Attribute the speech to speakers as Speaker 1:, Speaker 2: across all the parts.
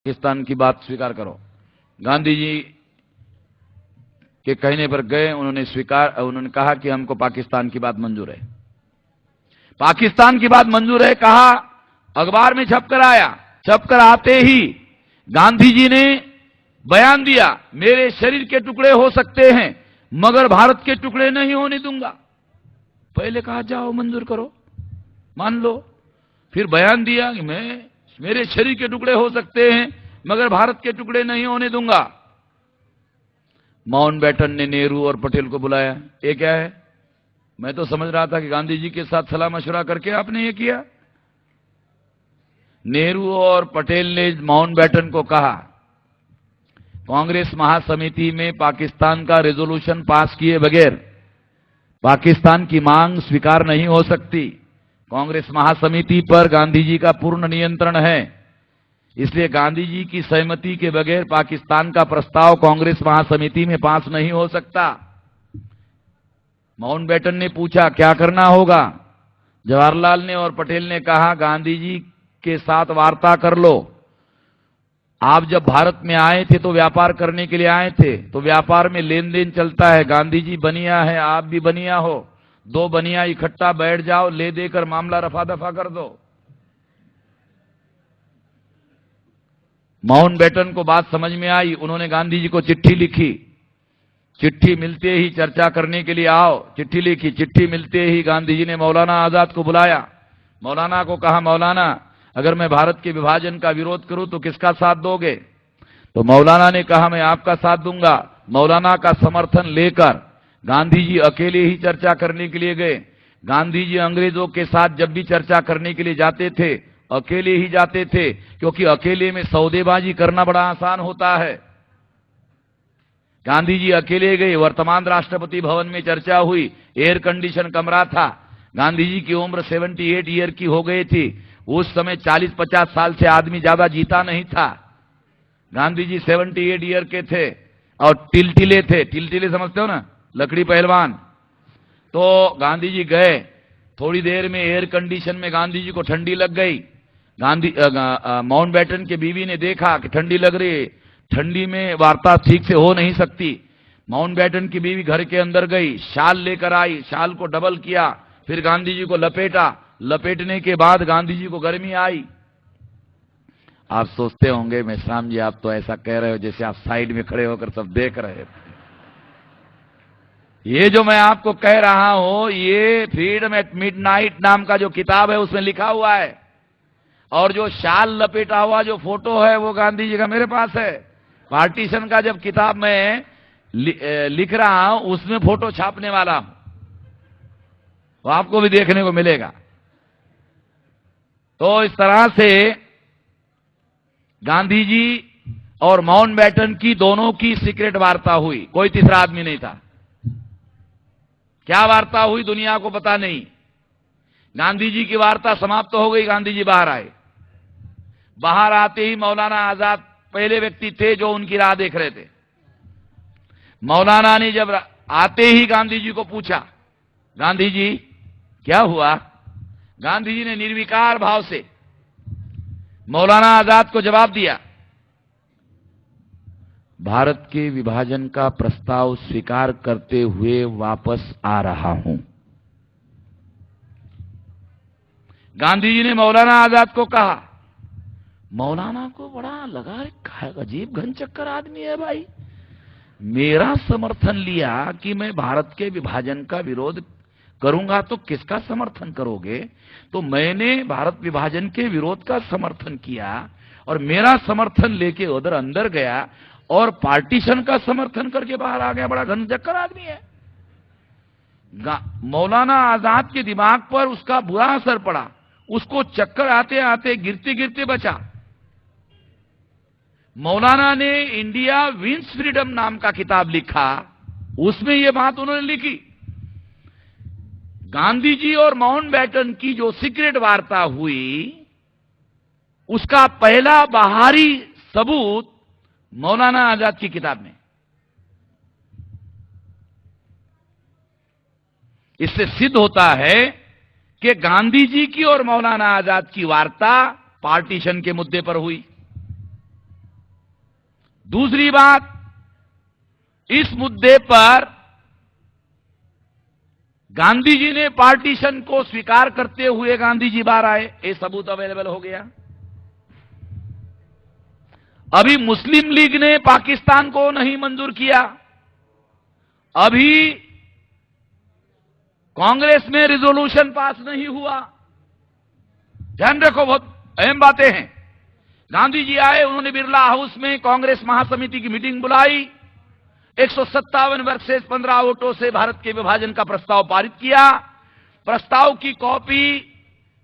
Speaker 1: पाकिस्तान की बात स्वीकार करो। गांधी जी के कहने पर गए, उन्होंने कहा कि हमको पाकिस्तान की बात मंजूर है। पाकिस्तान की बात मंजूर है कहा, अखबार में छपकर आया। छपकर आते ही गांधी जी ने बयान दिया, मेरे शरीर के टुकड़े हो सकते हैं मगर भारत के टुकड़े नहीं होने दूंगा। पहले कहा जाओ मंजूर करो, मान लो। फिर बयान दिया कि मेरे शरीर के टुकड़े हो सकते हैं मगर भारत के टुकड़े नहीं होने दूंगा। माउंटबेटन ने नेहरू और पटेल को बुलाया। ये क्या है? मैं तो समझ रहा था कि गांधी जी के साथ सलाह मशवरा करके आपने ये किया। नेहरू और पटेल ने माउंटबेटन को कहा, कांग्रेस महासमिति में पाकिस्तान का रेजोल्यूशन पास किए बगैर पाकिस्तान की मांग स्वीकार नहीं हो सकती। कांग्रेस महासमिति पर गांधी जी का पूर्ण नियंत्रण है, इसलिए गांधी जी की सहमति के बगैर पाकिस्तान का प्रस्ताव कांग्रेस महासमिति में पास नहीं हो सकता। माउंटबेटन ने पूछा क्या करना होगा? जवाहरलाल ने और पटेल ने कहा, गांधी जी के साथ वार्ता कर लो। आप जब भारत में आए थे तो व्यापार करने के लिए आए थे, तो व्यापार में लेन देन चलता है। गांधी जी बनिया है, आप भी बनिया हो, दो बनिया इकट्ठा बैठ जाओ, ले देकर मामला रफा दफा कर दो। माउंटबेटन को बात समझ में आई। उन्होंने गांधी जी को चिट्ठी लिखी। चिट्ठी मिलते ही चर्चा करने के लिए आओ, चिट्ठी लिखी। चिट्ठी मिलते ही गांधी जी ने मौलाना आजाद को बुलाया। मौलाना को कहा, मौलाना अगर मैं भारत के विभाजन का विरोध करूं तो किसका साथ दोगे? तो मौलाना ने कहा, मैं आपका साथ दूंगा। मौलाना का समर्थन लेकर गांधी जी अकेले ही चर्चा करने के लिए गए। गांधी जी अंग्रेजों के साथ जब भी चर्चा करने के लिए जाते थे अकेले ही जाते थे, क्योंकि अकेले में सौदेबाजी करना बड़ा आसान होता है। गांधी जी अकेले गए। वर्तमान राष्ट्रपति भवन में चर्चा हुई। एयर कंडीशन कमरा था। गांधी जी की उम्र 78 ईयर की हो गई थी। उस समय 40-50 साल से आदमी ज्यादा जीता नहीं था। गांधी जी 78 ईयर के थे और टिलटिले थे। टिलटिले समझते हो ना, लकड़ी पहलवान। तो गांधी जी गए। थोड़ी देर में एयर कंडीशन में गांधी जी को ठंडी लग गई। माउंटबेटन के बीवी ने देखा कि ठंडी लग रही है, ठंडी में वार्ता ठीक से हो नहीं सकती। माउंटबेटन की बीवी घर के अंदर गई, शाल लेकर आई, शाल को डबल किया, फिर गांधी जी को लपेटा। लपेटने के बाद गांधी जी को गर्मी आई। आप सोचते होंगे मेश्राम जी आप तो ऐसा कह रहे हो जैसे आप साइड में खड़े होकर सब देख रहे थे। ये जो मैं आपको कह रहा हूं ये फ्रीडम एट मिडनाइट नाम का जो किताब है उसमें लिखा हुआ है, और जो शाल लपेटा हुआ जो फोटो है वो गांधी जी का मेरे पास है। पार्टीशन का जब किताब मैं लिख रहा हूं उसमें फोटो छापने वाला हूं, वो आपको भी देखने को मिलेगा। तो इस तरह से गांधी जी और माउंटबेटन की दोनों की सीक्रेट वार्ता हुई, कोई तीसरा आदमी नहीं था। क्या वार्ता हुई दुनिया को पता नहीं। गांधी जी की वार्ता समाप्त हो गई। गांधी जी बाहर आए। बाहर आते ही मौलाना आजाद पहले व्यक्ति थे जो उनकी राह देख रहे थे। मौलाना ने जब आते ही गांधी जी को पूछा, गांधी जी क्या हुआ? गांधी जी ने निर्विकार भाव से मौलाना आजाद को जवाब दिया, भारत के विभाजन का प्रस्ताव स्वीकार करते हुए वापस आ रहा हूं। गांधी जी ने मौलाना आजाद को कहा। मौलाना को बड़ा लगा, अजीब घन चक्कर आदमी है भाई, मेरा समर्थन लिया कि मैं भारत के विभाजन का विरोध करूंगा तो किसका समर्थन करोगे? तो मैंने भारत विभाजन के विरोध का समर्थन किया और मेरा समर्थन लेके उधर अंदर गया और पार्टीशन का समर्थन करके बाहर आ गया। बड़ा घन चक्कर आदमी है। मौलाना आजाद के दिमाग पर उसका बुरा असर पड़ा। उसको चक्कर आते आते गिरते गिरते बचा। मौलाना ने इंडिया विंस फ्रीडम नाम का किताब लिखा, उसमें यह बात उन्होंने लिखी। गांधी जी और माउंटबेटन की जो सीक्रेट वार्ता हुई उसका पहला बाहरी सबूत मौलाना आजाद की किताब में। इससे सिद्ध होता है कि गांधी जी की और मौलाना आजाद की वार्ता पार्टीशन के मुद्दे पर हुई। दूसरी बात, इस मुद्दे पर गांधी जी ने पार्टीशन को स्वीकार करते हुए गांधी जी बाहर आए, ये सबूत अवेलेबल हो गया। अभी मुस्लिम लीग ने पाकिस्तान को नहीं मंजूर किया, अभी कांग्रेस में रिजोल्यूशन पास नहीं हुआ। ध्यान रखो, बहुत अहम बातें हैं। गांधी जी आए, उन्होंने बिरला हाउस में कांग्रेस महासमिति की मीटिंग बुलाई, 157 वर्सेस 15 वोटों से भारत के विभाजन का प्रस्ताव पारित किया। प्रस्ताव की कॉपी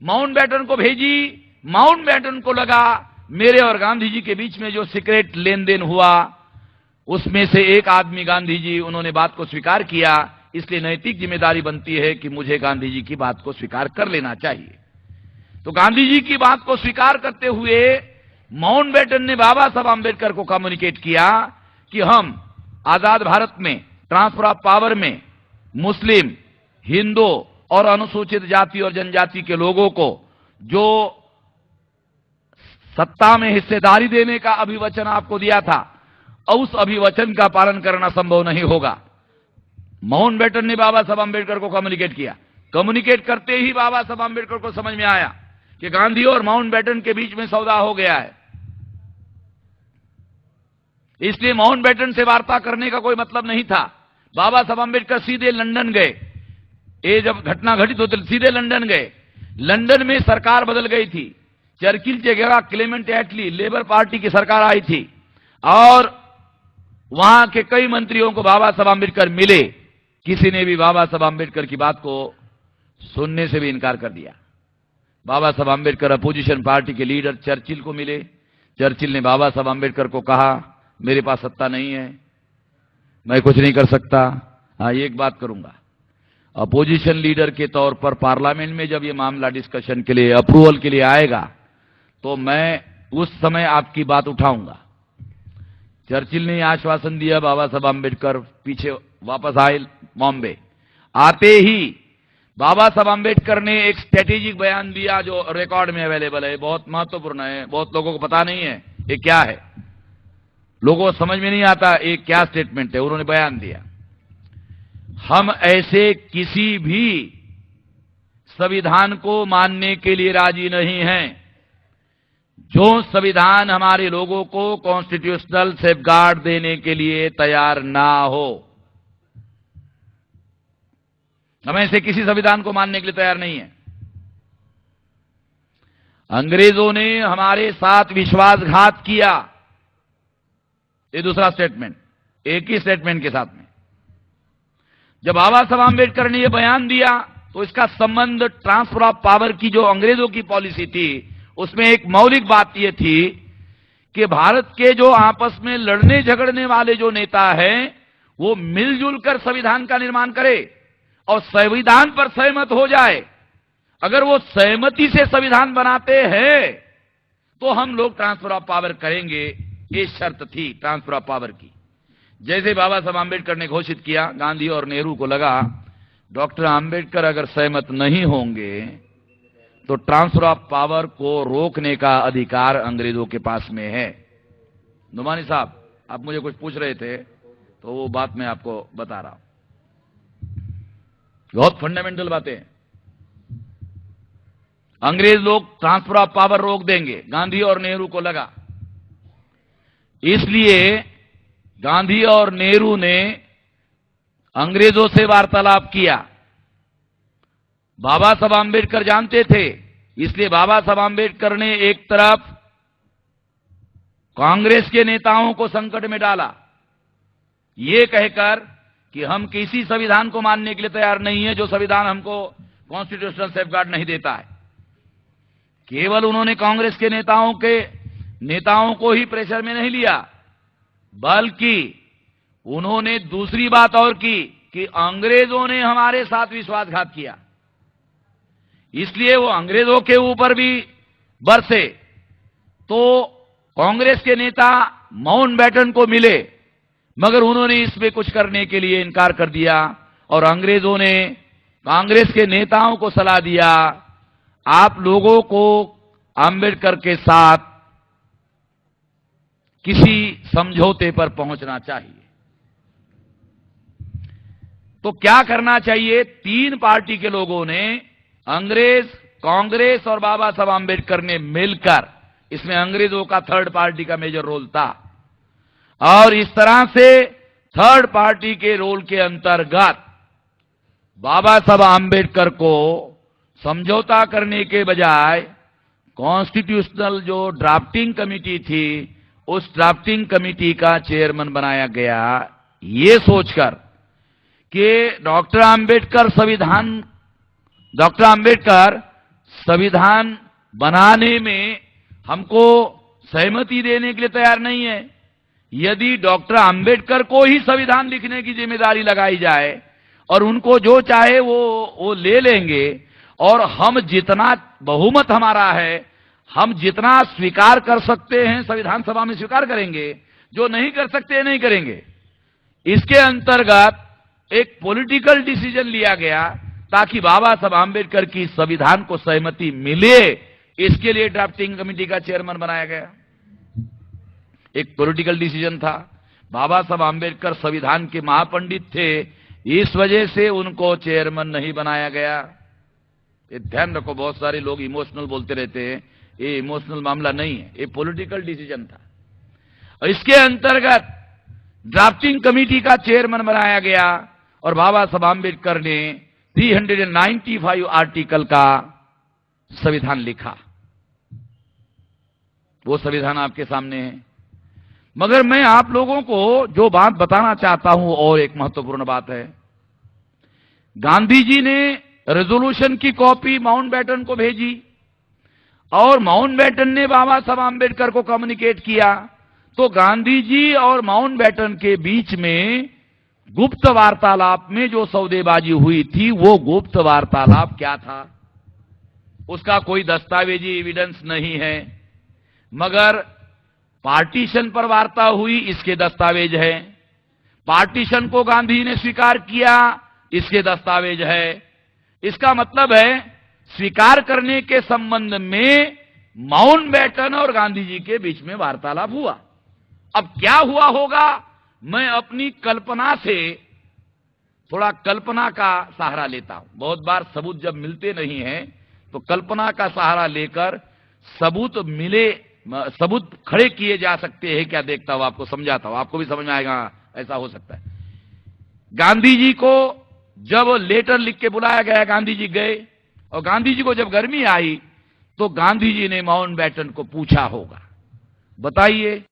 Speaker 1: माउंटबेटन को भेजी। माउंटबेटन को लगा मेरे और गांधी जी के बीच में जो सीक्रेट लेन देन हुआ उसमें से एक आदमी गांधी जी, उन्होंने बात को स्वीकार किया, इसलिए नैतिक जिम्मेदारी बनती है कि मुझे गांधी जी की बात को स्वीकार कर लेना चाहिए। तो गांधी जी की बात को स्वीकार करते हुए माउंटबेटन ने बाबा साहब आंबेडकर को कम्युनिकेट किया कि हम आजाद भारत में ट्रांसफर ऑफ पावर में मुस्लिम, हिंदू और अनुसूचित जाति और जनजाति के लोगों को जो सत्ता में हिस्सेदारी देने का अभिवचन आपको दिया था, उस अभिवचन का पालन करना संभव नहीं होगा। माउंटबेटन ने बाबा साहब आंबेडकर को कम्युनिकेट किया। कम्युनिकेट करते ही बाबा साहब आंबेडकर को समझ में आया कि गांधी और माउंटबेटन के बीच में सौदा हो गया है, इसलिए माउंटबेटन से वार्ता करने का कोई मतलब नहीं था। बाबा साहब आंबेडकर सीधे लंदन गए। ये जब घटना घटित होती तो सीधे लंदन गए। लंदन में सरकार बदल गई थी, चर्चिल की जगह क्लेमेंट एटली लेबर पार्टी की सरकार आई थी और वहां के कई मंत्रियों को बाबा साहब आंबेडकर मिले। किसी ने भी बाबा साहब आंबेडकर की बात को सुनने से भी इनकार कर दिया। बाबा साहब आंबेडकर अपोजिशन पार्टी के लीडर चर्चिल को मिले। चर्चिल ने बाबा साहब आंबेडकर को कहा, मेरे पास सत्ता नहीं है, मैं कुछ नहीं कर सकता, हाँ एक बात करूंगा, अपोजिशन लीडर के तौर पर पार्लियामेंट में जब ये मामला डिस्कशन के लिए, अप्रूवल के लिए आएगा तो मैं उस समय आपकी बात उठाऊंगा। चर्चिल ने आश्वासन दिया। बाबा साहब आंबेडकर पीछे वापस आए बॉम्बे। आते ही बाबा साहब आंबेडकर ने एक स्ट्रेटेजिक बयान दिया जो रिकॉर्ड में अवेलेबल है, बहुत महत्वपूर्ण है, बहुत लोगों को पता नहीं है ये क्या है, लोगों को समझ में नहीं आता ये क्या स्टेटमेंट है। उन्होंने बयान दिया, हम ऐसे किसी भी संविधान को मानने के लिए राजी नहीं हैं जो संविधान हमारे लोगों को कॉन्स्टिट्यूशनल सेफगार्ड देने के लिए तैयार ना हो। हम ऐसे किसी संविधान को मानने के लिए तैयार नहीं है। अंग्रेजों ने हमारे साथ विश्वासघात किया, ये दूसरा स्टेटमेंट, एक ही स्टेटमेंट के साथ में। जब बाबा साहब आंबेडकर ने यह बयान दिया तो इसका संबंध ट्रांसफर ऑफ पावर की जो अंग्रेजों की पॉलिसी थी उसमें एक मौलिक बात यह थी कि भारत के जो आपस में लड़ने झगड़ने वाले जो नेता हैं वो मिलजुल कर संविधान का निर्माण करे और संविधान पर सहमत हो जाए। अगर वो सहमति से संविधान बनाते हैं तो हम लोग ट्रांसफर ऑफ पावर करेंगे, ये शर्त थी ट्रांसफर ऑफ पावर की। जैसे बाबा साहब आंबेडकर ने घोषित किया, गांधी और नेहरू को लगा डॉक्टर आंबेडकर अगर सहमत नहीं होंगे तो ट्रांसफर ऑफ पावर को रोकने का अधिकार अंग्रेजों के पास में है। नुमानी साहब, आप मुझे कुछ पूछ रहे थे तो वो बात मैं आपको बता रहा हूं, बहुत फंडामेंटल बातें हैं। अंग्रेज लोग ट्रांसफर ऑफ पावर रोक देंगे, गांधी और नेहरू को लगा, इसलिए गांधी और नेहरू ने अंग्रेजों से वार्तालाप किया। बाबा साहब आंबेडकर जानते थे, इसलिए बाबा साहब आंबेडकर ने एक तरफ कांग्रेस के नेताओं को संकट में डाला, यह कहकर कि हम किसी संविधान को मानने के लिए तैयार नहीं है जो संविधान हमको कॉन्स्टिट्यूशनल सेफगार्ड नहीं देता है। केवल उन्होंने कांग्रेस के नेताओं को ही प्रेशर में नहीं लिया, बल्कि उन्होंने दूसरी बात और की कि अंग्रेजों ने हमारे साथ विश्वासघात किया, इसलिए वो अंग्रेजों के ऊपर भी बरसे। तो कांग्रेस के नेता माउंटबेटन को मिले मगर उन्होंने इसमें कुछ करने के लिए इनकार कर दिया और अंग्रेजों ने कांग्रेस के नेताओं को सलाह दिया, आप लोगों को आंबेडकर के साथ किसी समझौते पर पहुंचना चाहिए। तो क्या करना चाहिए? तीन पार्टी के लोगों ने, अंग्रेज, कांग्रेस और बाबा साहब आंबेडकर ने मिलकर, इसमें अंग्रेजों का थर्ड पार्टी का मेजर रोल था, और इस तरह से थर्ड पार्टी के रोल के अंतर्गत बाबा साहब आंबेडकर को समझौता करने के बजाय कॉन्स्टिट्यूशनल जो ड्राफ्टिंग कमेटी थी, उस ड्राफ्टिंग कमेटी का चेयरमैन बनाया गया, ये सोचकर कि डॉक्टर आंबेडकर संविधान बनाने में हमको सहमति देने के लिए तैयार नहीं है। यदि डॉक्टर आंबेडकर को ही संविधान लिखने की जिम्मेदारी लगाई जाए और उनको जो चाहे वो ले लेंगे, और हम जितना बहुमत हमारा है, हम जितना स्वीकार कर सकते हैं संविधान सभा में स्वीकार करेंगे, जो नहीं कर सकते नहीं करेंगे। इसके अंतर्गत एक पॉलिटिकल डिसीजन लिया गया ताकि बाबा साहब आंबेडकर की संविधान को सहमति मिले, इसके लिए ड्राफ्टिंग कमेटी का चेयरमैन बनाया गया। एक पॉलिटिकल डिसीजन था। बाबा साहब आंबेडकर संविधान के महापंडित थे, इस वजह से उनको चेयरमैन नहीं बनाया गया। ये ध्यान रखो, बहुत सारे लोग इमोशनल बोलते रहते हैं, ये इमोशनल मामला नहीं है, ये पॉलिटिकल डिसीजन था। और इसके अंतर्गत ड्राफ्टिंग कमेटी का चेयरमैन बनाया गया और बाबा साहब आंबेडकर ने 395 आर्टिकल का संविधान लिखा। वो संविधान आपके सामने है। मगर मैं आप लोगों को जो बात बताना चाहता हूं, और एक महत्वपूर्ण बात है, गांधी जी ने रेजोल्यूशन की कॉपी माउंटबेटन को भेजी और माउंटबेटन ने बाबा साहब आंबेडकर को कम्युनिकेट किया। तो गांधी जी और माउंटबेटन के बीच में गुप्त वार्तालाप में जो सौदेबाजी हुई थी, वो गुप्त वार्तालाप क्या था, उसका कोई दस्तावेजी एविडेंस नहीं है। मगर पार्टीशन पर वार्ता हुई, इसके दस्तावेज है। पार्टीशन को गांधी ने स्वीकार किया, इसके दस्तावेज है। इसका मतलब है स्वीकार करने के संबंध में माउंटबेटन और गांधी जी के बीच में वार्तालाप हुआ। अब क्या हुआ होगा, मैं अपनी कल्पना से, थोड़ा कल्पना का सहारा लेता हूं। बहुत बार सबूत जब मिलते नहीं हैं तो कल्पना का सहारा लेकर सबूत खड़े किए जा सकते हैं। क्या देखता हूं, आपको समझाता हूं, आपको भी समझ में आएगा, ऐसा हो सकता है। गांधी जी को जब लेटर लिख के बुलाया गया, गांधी जी गए, और गांधी जी को जब गर्मी आई तो गांधी जी ने माउंटबेटन को पूछा होगा, बताइए